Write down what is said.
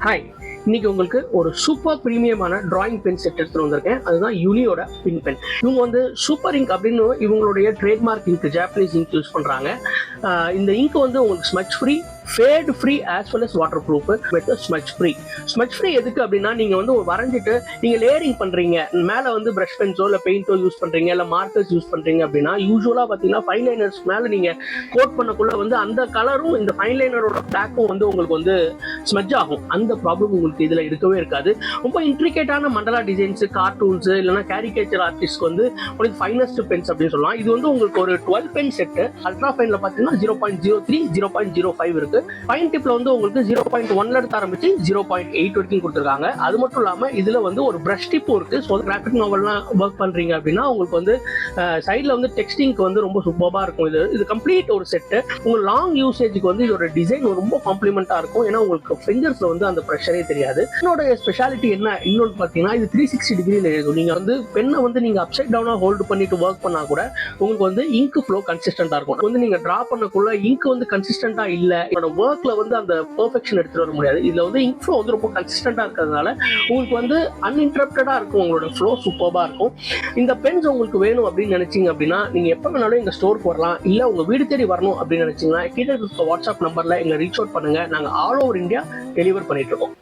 Hi, இன்னைக்கு உங்களுக்கு ஒரு சூப்பர் பிரீமியமான டிராயிங் பென் செட் எடுத்துட்டு வந்திருக்கேன். அதுதான் யூனியோட பின் பென். இவங்க வந்து சூப்பர் இங்க் அப்படின்னு இவங்களுடைய trademark ink, Japanese ink use பண்றாங்க. இந்த இங்க் வந்து உங்களுக்கு smudge free, fade free as well as waterproof with smudge free. Smudge free எதுக்கு அப்படின்னா, நீங்க வந்து வரைஞ்சிட்டு நீங்க லேயரிங் பண்றீங்க, மேல வந்து பிரஷ் பென்ஸோ இல்ல பெயிண்டோ யூஸ் பண்றீங்க, இல்ல மார்க்கர்ஸ் யூஸ் பண்றீங்க அப்படின்னா, யூஸ்வலா பாத்தீங்கன்னா ஃபைன் லைனர்ஸ் மேல நீங்க கோட் பண்ணக்குள்ள வந்து அந்த கலரும் இந்த ஃபைன் லைனரோட பிளாக்கும் வந்து உங்களுக்கு வந்து ஸ்மட்ச் ஆகும். அந்த ப்ராப்ளம் உங்களுக்கு இதுல இருக்கவே இருக்காது. ரொம்ப இன்ட்ரிகேட்டான மண்டலா டிசைன்ஸ், கார்ட்டூன்ஸ் இல்லைன்னா கேரிகேச்சர் ஆர்டிஸ்ட் வந்து உங்களுக்கு ஃபைனஸ்ட் பென்ஸ் அப்படின்னு சொல்லலாம். இது வந்து உங்களுக்கு ஒரு 12 பென் செட். அல்ட்ரா ஃபைன்ல பாத்தீங்கன்னா 0.03, 0.05 இருக்கு. ஃபைன் டிப்ல வந்து உங்களுக்கு 0.1ல இருந்து ஆரம்பிச்சு 0.8 வரைக்கும் கொடுத்துருக்காங்க. அது மட்டும் இல்லாம இதுல வந்து ஒரு பிரஷ் டிப்பும் இருக்கு. ஸோ கிராஃபிக் நாவல்லாம் ஒர்க் பண்றீங்க அப்படின்னா உங்களுக்கு வந்து சைட்ல வந்து டெக்ஸ்டிங்க்கு வந்து ரொம்ப சூப்பரா இருக்கும். இது கம்ப்ளீட் ஒரு செட். உங்க லாங் யூசேஜுக்கு வந்து இதோட டிசைன் ரொம்ப காம்ப்ளிமெண்டா இருக்கும். ஏன்னா உங்களுக்கு ஃபிங்கர்ஸ்ல வந்து அந்த ப்ரெஷரே தெரியாது. என்னோட ஸ்பெஷாலிட்டி என்ன இன்னொன்று பார்த்தீங்கன்னா, இது 360 டிகிரியில் எழுதும். நீங்க வந்து பெண்ணை வந்து நீங்க அப்சைட் டவுனா ஹோல்டு பண்ணிட்டு ஒர்க் பண்ணா கூட உங்களுக்கு வந்து இங்க் ஃப்ளோ கன்சிஸ்டன்டா இருக்கும். வந்து நீங்க டிரா பண்ணக்குள்ள இங்க் வந்து கன்சிஸ்டன்டா இல்ல, ஒர்க்ல வந்து அந்த பெர்ஃபெக்ஷன் எடுத்துட்டு வர முடியாது. இதுல வந்து இங்க் ஃப்ளோ வந்து ரொம்ப கன்சிஸ்டன்டா இருக்கிறதுனால உங்களுக்கு வந்து அன்இன்டரப்டடா இருக்கும். உங்களோட ஃப்ளோ சூப்பர்பா இருக்கும். இந்த பென்ஸ் உங்களுக்கு வேணும் அப்படின்னு நினைச்சீங்க அப்படின்னா, நீங்க எப்ப வேணாலும் எங்க ஸ்டோருக்கு வரலாம். இல்ல உங்க வீடு தேடி வரணும் அப்படின்னு நினைச்சீங்கன்னா, கீழே இருக்க வாட்ஸ்அப் நம்பர்ல எங்களை ரீச் அவுட் பண்ணுங்க. நாங்க ஆல் ஓவர் இந்தியா டெலிவர் பண்ணிட்டு இருக்கோம்.